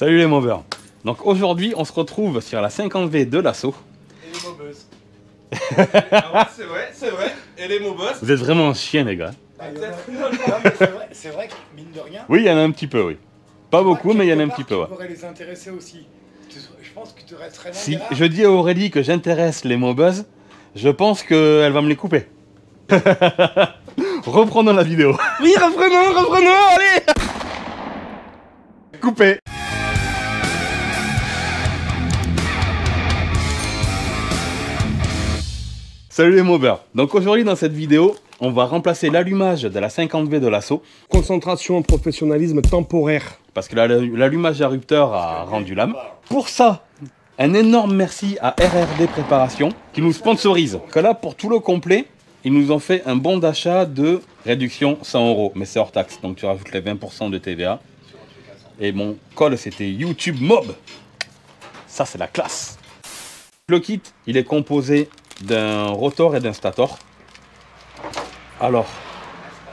Salut les movers. Donc aujourd'hui on se retrouve sur la 50V de l'assaut. Et les mobuzz. Ah ouais, c'est vrai. Et les mobuzz. Vous êtes vraiment un chien les gars. C'est vrai que mine de rien. Oui, il y en a un petit peu, oui. Pas beaucoup, mais il y en a un petit peu, ouais. Tu pourrais les intéresser aussi. Je pense que tu resterais Si je dis à Aurélie que j'intéresse les mobuzz, je pense qu'elle va me les couper. Reprenons la vidéo. Oui, reprenons, allez. Coupé. Salut les movers. Donc aujourd'hui dans cette vidéo, on va remplacer l'allumage de la 50V de l'assaut. Concentration, professionnalisme temporaire. Parce que l'allumage à rupteur a rendu l'âme. Pour ça, un énorme merci à RRD Préparation qui nous sponsorise. Que là, pour tout le complet, ils nous ont fait un bon d'achat de réduction 100 €. Mais c'est hors taxe, donc tu rajoutes les 20% de TVA. Et mon code, c'était YouTube Mob. Ça, c'est la classe. Le kit, il est composé d'un rotor et d'un stator. Alors,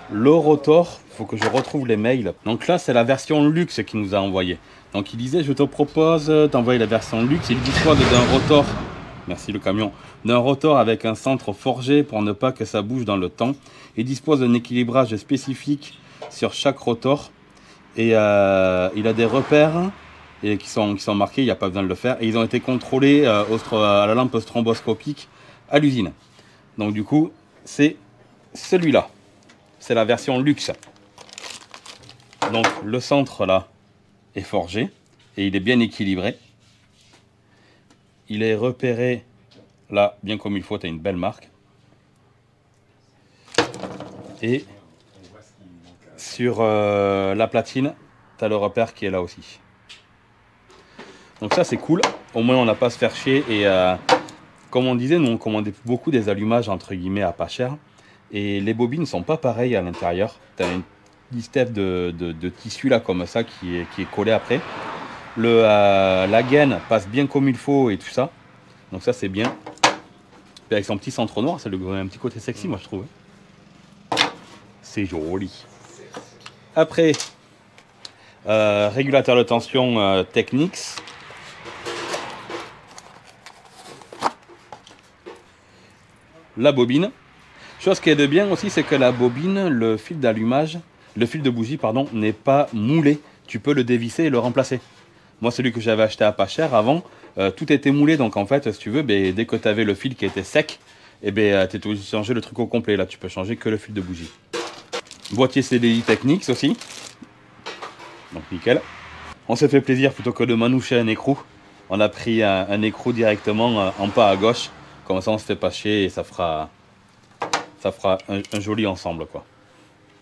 le rotor, il faut que je retrouve les mails. Donc là, c'est la version luxe qu'il nous a envoyé. Donc il disait, je te propose d'envoyer la version luxe. Il dispose d'un rotor, merci le camion, d'un rotor avec un centre forgé pour ne pas que ça bouge dans le temps. Il dispose d'un équilibrage spécifique sur chaque rotor. Et il a des repères qui sont marqués, il n'y a pas besoin de le faire. Et ils ont été contrôlés à la lampe stromboscopique à l'usine. Donc du coup, c'est celui-là. C'est la version luxe. Donc le centre là est forgé et il est bien équilibré. Il est repéré là bien comme il faut, tu as une belle marque. Et sur la platine, tu as le repère qui est là aussi. Donc ça c'est cool, au moins on n'a pas à se faire chier. Et comme on disait, nous on commandait beaucoup des allumages entre guillemets à pas cher. Et les bobines ne sont pas pareilles à l'intérieur. Tu as une listève de tissu là comme ça qui est collé après. La gaine passe bien comme il faut et tout ça. Donc ça c'est bien. Et avec son petit centre noir, ça lui donne un petit côté sexy moi je trouve. C'est joli. Après, régulateur de tension Technics. La bobine. Chose qui est de bien aussi, c'est que la bobine, le fil d'allumage, le fil de bougie, pardon, n'est pas moulé. Tu peux le dévisser et le remplacer. Moi, celui que j'avais acheté à pas cher avant, tout était moulé. Donc en fait, si tu veux, dès que tu avais le fil qui était sec, tu étais obligé de changer le truc au complet. Là, tu peux changer que le fil de bougie. Boîtier CDI Technics aussi. Donc nickel. On s'est fait plaisir plutôt que de manoucher un écrou. On a pris un écrou directement en bas à gauche. Comme ça on se fait pas chier et ça fera un joli ensemble quoi.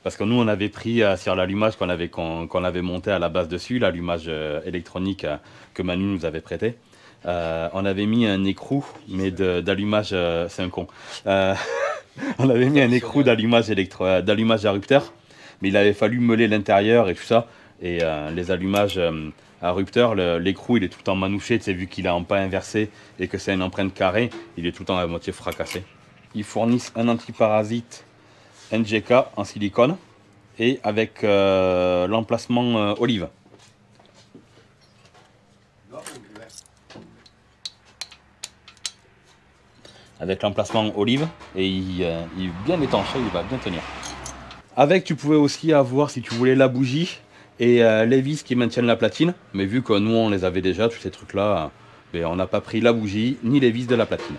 Parce que nous on avait pris sur l'allumage qu'on avait monté à la base dessus, l'allumage électronique que Manu nous avait prêté. On avait mis un écrou mais d'allumage, c'est un con. On avait mis un écrou d'allumage à rupteur, mais il avait fallu meuler l'intérieur et tout ça. Et les allumages à rupteur, l'écrou il est tout le temps manouché, tu sais, vu qu'il est en pas inversé et que c'est une empreinte carrée, il est tout le temps à moitié fracassé. Ils fournissent un antiparasite NGK en silicone et avec l'emplacement olive. Avec l'emplacement olive et il est bien étanché, il va bien tenir. Avec, tu pouvais aussi avoir, si tu voulais, la bougie et les vis qui maintiennent la platine. Mais vu que nous, on les avait déjà, tous ces trucs-là, on n'a pas pris la bougie ni les vis de la platine.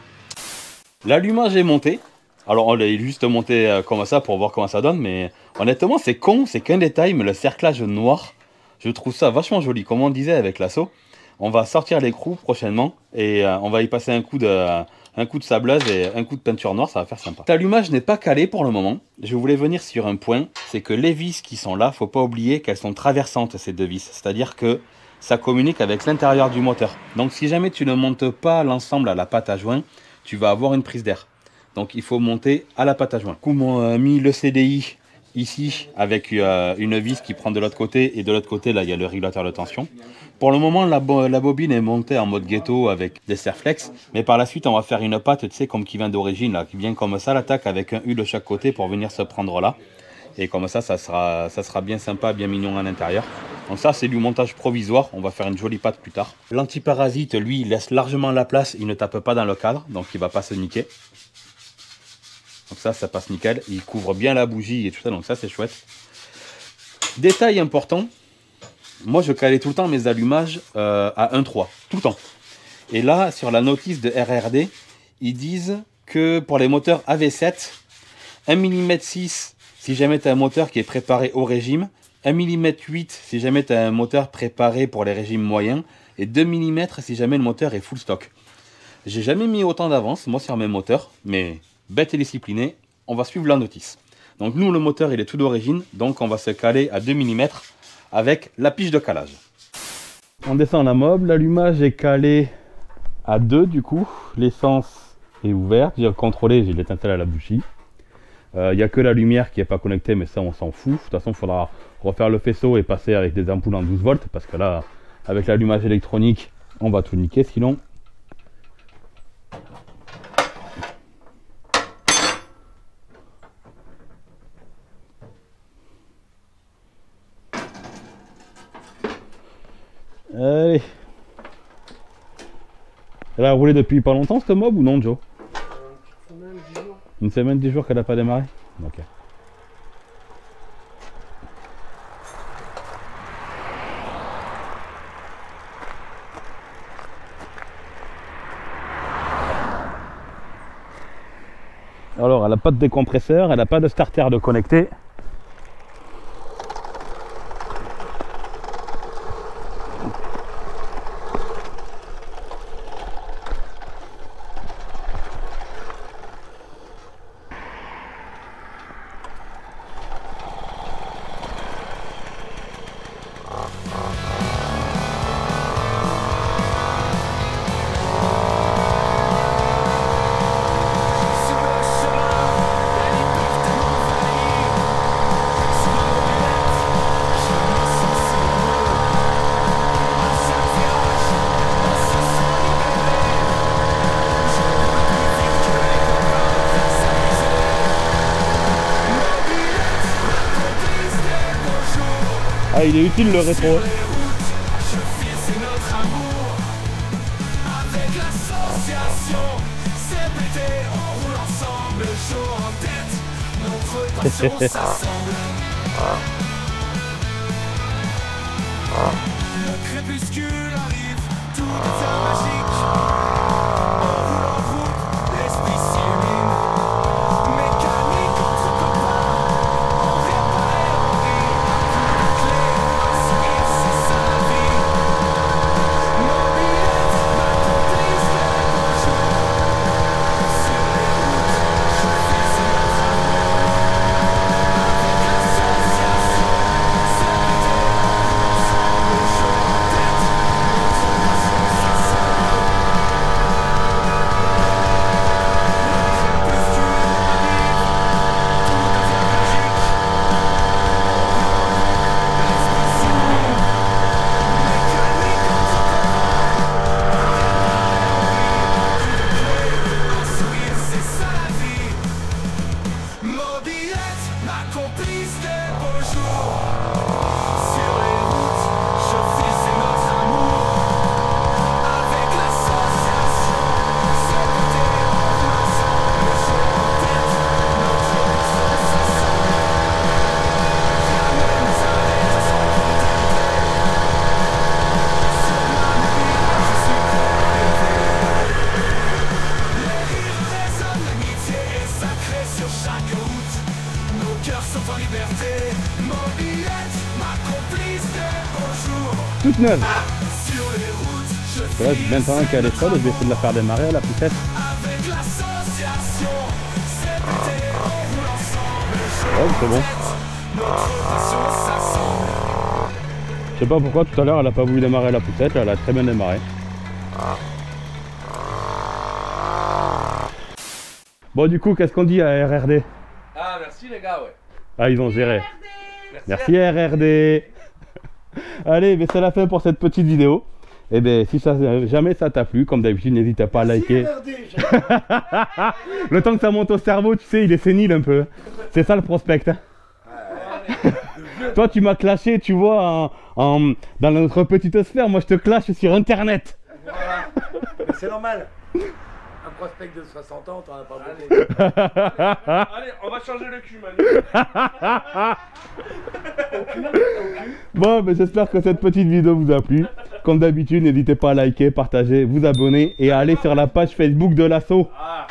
L'allumage est monté. Alors, on l'a juste monté comme ça pour voir comment ça donne. Mais honnêtement, c'est con, c'est qu'un détail. Mais le cerclage noir, je trouve ça vachement joli. Comme on disait avec l'assaut, on va sortir l'écrou prochainement et on va y passer un coup de sableuse et un coup de peinture noire, ça va faire sympa. L'allumage n'est pas calé pour le moment. Je voulais venir sur un point, c'est que les vis qui sont là, faut pas oublier qu'elles sont traversantes ces deux vis. C'est-à-dire que ça communique avec l'intérieur du moteur. Donc si jamais tu ne montes pas l'ensemble à la pâte à joint, tu vas avoir une prise d'air. Donc il faut monter à la pâte à joint. Du coup, on a mis le CDI ici avec une vis qui prend de l'autre côté et de l'autre côté là il y a le régulateur de tension. Pour le moment la bobine est montée en mode ghetto avec des serflex, mais par la suite on va faire une pâte, tu sais, comme qui vient d'origine là, qui vient comme ça l'attaque avec un U de chaque côté pour venir se prendre là. Et comme ça sera bien sympa, bien mignon à l'intérieur. Donc ça c'est du montage provisoire, on va faire une jolie pâte plus tard. L'antiparasite, lui, il laisse largement la place, il ne tape pas dans le cadre, donc il ne va pas se niquer. Donc ça passe nickel, il couvre bien la bougie et tout ça, donc ça c'est chouette. Détail important, moi je calais tout le temps mes allumages à 1,3, tout le temps. Et là, sur la notice de RRD, ils disent que pour les moteurs AV7, 1 mm 6 si jamais tu as un moteur qui est préparé au régime, 1 mm 8 si jamais tu as un moteur préparé pour les régimes moyens, et 2 mm si jamais le moteur est full stock. J'ai jamais mis autant d'avance, moi, sur mes moteurs, mais bête et discipliné, on va suivre la notice. Donc nous, le moteur, il est tout d'origine, donc on va se caler à 2 mm avec la piche de calage. On descend la mob, l'allumage est calé à 2 du coup, l'essence est ouverte, j'ai contrôlé, j'ai l'étincelle à la bougie. Il n'y a que la lumière qui n'est pas connectée, mais ça on s'en fout. De toute façon, il faudra refaire le faisceau et passer avec des ampoules en 12 volts, parce que là, avec l'allumage électronique, on va tout niquer sinon. Allez. Elle a roulé depuis pas longtemps cette mob ou non, Joe? Une semaine, 10 jours qu'elle n'a pas démarré? Ok. Alors, elle n'a pas de décompresseur, elle n'a pas de starter de connecté. Ah, il est utile le rétro. Le crépuscule arrive, tout devient magique. En roulant route, l'esprit s'illumine. Mécanique entre copains, on répare et on rit. La clé, un sourire, c'est ça la vie. Mobilette, ma complice des beaux jours. Sur les routes, je fais c'est notre amour. Avec l'association, c'est pété, on ensemble le jour en tête. Notre passion, ça sent. Le crépuscule arrive, tout devient magique. L'esprit s'illumine, mécanique entre copains. Un sourire, c'est ça la vie. Mobilette, ma complice des beaux jours. Sur les routes, je file, c'est notre amour. Avec l'association, c'est pété, on roule ensemble le jour en tête. Notre passion, ça sent. Rien ne nous arrête sans contempler. Sur ma mobile, je suis prêt à rêver. Les rires résonnent, l'amitié est sacrée sur chaque route. Nos cœurs sont en liberté. Mobilette, ma complice des beaux jours. Toute neuve. Sur les routes, je Là, file, maintenant qu'elle est seule, je vais essayer de la faire démarrer à la poussette. avec l'association, c'est pété, on roule ensemble le jour Ouais, c'est bon. notre passion, ça sent. Je sais pas pourquoi tout à l'heure elle a pas voulu démarrer à la poussette, là, elle a très bien démarré. Bon, du coup, qu'est-ce qu'on dit à RRD? Ah, merci les gars, ouais. Ah, ils ont géré. Merci RRD. Allez, mais c'est la fin pour cette petite vidéo. Et bien, si ça, jamais ça t'a plu, comme d'habitude, n'hésite pas à liker. Le temps que ça monte au cerveau, tu sais, il est sénile un peu. C'est ça le prospect. Hein. Le Toi, tu m'as clashé, tu vois, dans notre petite sphère. Moi, je te clash sur Internet. Voilà. Mais c'est normal. Un prospect de 60 ans, t'en as pas beaucoup. Allez, on va changer le cul, Manu. Bon, mais j'espère que cette petite vidéo vous a plu. Comme d'habitude, n'hésitez pas à liker, partager, vous abonner et à aller sur la page Facebook de l'assaut. Ah.